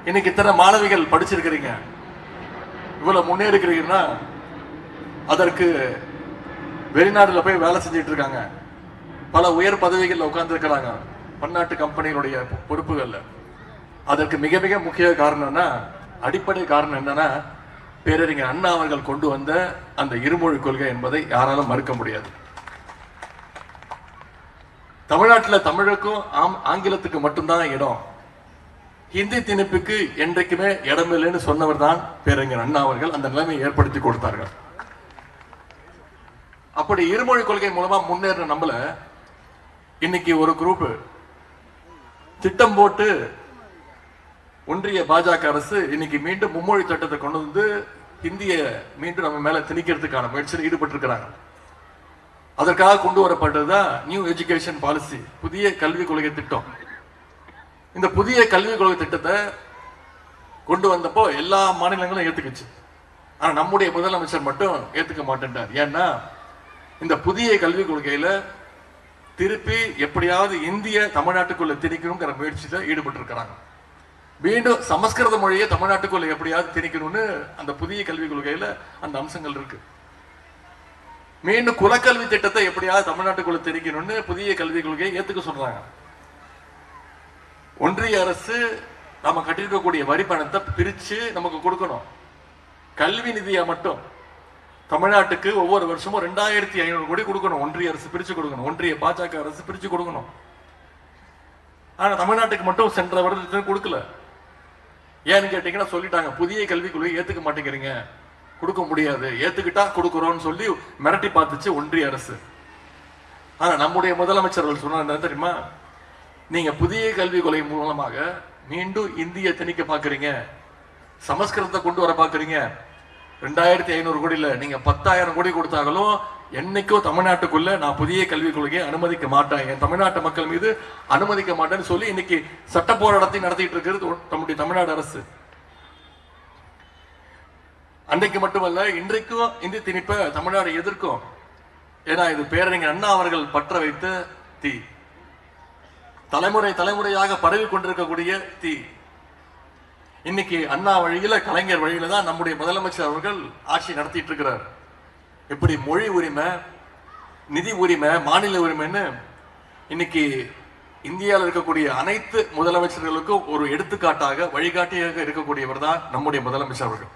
இன்னைக்கு இத்தனை மாணவிகள் படிச்சிருக்கிறீங்க, இவ்வளவு முன்னேறிக்கிறீங்கன்னா அதற்கு வெளிநாடுல போய் வேலை செஞ்சுட்டு இருக்காங்க, பல உயர் பதவிகளில் உட்கார்ந்து இருக்கிறாங்க, பன்னாட்டு கம்பெனிகளுடைய பொறுப்புகள்ல. அதற்கு மிக மிக முக்கிய காரணம்னா, அடிப்படை காரணம் என்னன்னா, பேரறிஞர் அண்ணா அவர்கள் கொண்டு வந்த அந்த இருமொழி கொள்கை என்பதை யாராலும் மறுக்க முடியாது. தமிழ்நாட்டில் தமிழுக்கும் ஆங்கிலத்துக்கு மட்டும்தான் இடம், ஹிந்தி திணிப்புக்கு என்றைக்குமே இடமில்லைன்னு சொன்னவர் தான் பேரறிஞர் அண்ணா அவர்கள். அந்த நிலைமையை ஏற்படுத்தி கொடுத்தார்கள். அப்படி இருமொழி கொள்கை மூலமா முன்னேற நம்மள இன்னைக்கு ஒரு குரூப் திட்டம் போட்டு ஒன்றிய பாஜக அரசு இன்னைக்கு மீண்டும் மும்மொழி சட்டத்தை கொண்டு வந்து ஹிந்திய மீண்டும் நம்ம மேல திணிக்கிறதுக்கான முயற்சியில் ஈடுபட்டு இருக்கிறாங்க. அதற்காக கொண்டு வரப்பட்டதுதான் நியூ எஜுகேஷன் பாலிசி, புதிய கல்விக் கொள்கை திட்டம். இந்த புதிய கல்விக் கொள்கை திட்டத்தை கொண்டு வந்தப்போ எல்லா மாநிலங்களும் ஏத்துக்குச்சு. ஆனா நம்முடைய முதலமைச்சர் மட்டும் ஏத்துக்க மாட்டேன்றார். ஏன்னா இந்த புதிய கல்விக் கொள்கையில திருப்பி எப்படியாவது இந்திய தமிழ்நாட்டுக்குள்ள திணிக்கணுங்கிற முயற்சியில ஈடுபட்டு இருக்கிறாங்க. மீண்டும் சமஸ்கிருத மொழியை தமிழ்நாட்டுக்குள்ள எப்படியாவது திணிக்கணும்னு அந்த புதிய கல்விக் கொள்கையில அந்த அம்சங்கள் இருக்கு. மீண்டும் குலக்கல்வி திட்டத்தை எப்படியாவது தமிழ்நாட்டுக்குள்ள திணிக்கணும்னு புதிய கல்விக் கொள்கையை ஏத்துக்க சொல்றாங்க. ஒன்றிய அரசு நாம கட்டிருக்கக்கூடிய வரி பணத்தை பிரிச்சு நமக்கு கொடுக்கணும். கல்வி நிதியா மட்டும் தமிழ்நாட்டுக்கு ஒவ்வொரு வருஷமும் 2500 கோடி கொடுக்கணும். ஒன்றிய அரசு பிரிச்சு கொடுக்கணும், ஒன்றிய பாஜக அரசு பிரிச்சு கொடுக்கணும். ஆனா தமிழ்நாட்டுக்கு மட்டும் சென்ற வருடத்துக்கு கொடுக்கல. ஏன்னு கேட்டீங்கன்னா சொல்லிட்டாங்க, புதிய கல்விக் கொள்கையை ஏத்துக்க மாட்டேங்கிறீங்க, கொடுக்க முடியாது, ஏத்துக்கிட்டா கொடுக்குறோம்னு சொல்லி மிரட்டி பார்த்துச்சு ஒன்றிய அரசு. ஆனா நம்முடைய முதலமைச்சர்கள் சொன்ன தெரியுமா, நீங்க புதிய கல்விக் கொள்கை மூலமாக மீண்டும் இந்திய திணிக்க பாக்குறீங்க, சமஸ்கிருதத்தை கொண்டு வர பாக்குறீங்க. 2500 கோடி இல்ல, நீங்க 10,000 கோடி கொடுத்தாலும் என்னைக்கோ தமிழ்நாட்டுக்குள்ள நான் புதிய கல்விக் கொள்கையை அனுமதிக்க மாட்டேன், என் தமிழ்நாட்டு மக்கள் மீது அனுமதிக்க மாட்டேன்னு சொல்லி இன்னைக்கு சட்ட போராட்டத்தை நடத்திட்டு இருக்கிறது நம்முடைய தமிழ்நாடு அரசு. அன்றைக்கு மட்டுமல்ல, இன்றைக்கும் இந்தி திணிப்பை தமிழ்நாடு எதிர்க்கும். ஏன்னா இது பேரறிஞர் அண்ணா அவர்கள் பற்ற வைத்த தீ, தலைமுறை தலைமுறையாக பரவி கொண்டிருக்கக்கூடிய தீ. இன்னைக்கு அண்ணா வழியில, கலைஞர் வழியில தான் நம்முடைய முதலமைச்சர் அவர்கள் ஆட்சி நடத்திட்டு இருக்கிறார். எப்படி மொழி உரிமை, நிதி உரிமை, மாநில உரிமைன்னு இன்னைக்கு இந்தியாவில் இருக்கக்கூடிய அனைத்து முதலமைச்சர்களுக்கும் ஒரு எடுத்துக்காட்டாக, வழிகாட்டியாக இருக்கக்கூடியவர் தான் நம்முடைய முதலமைச்சர் அவர்கள்.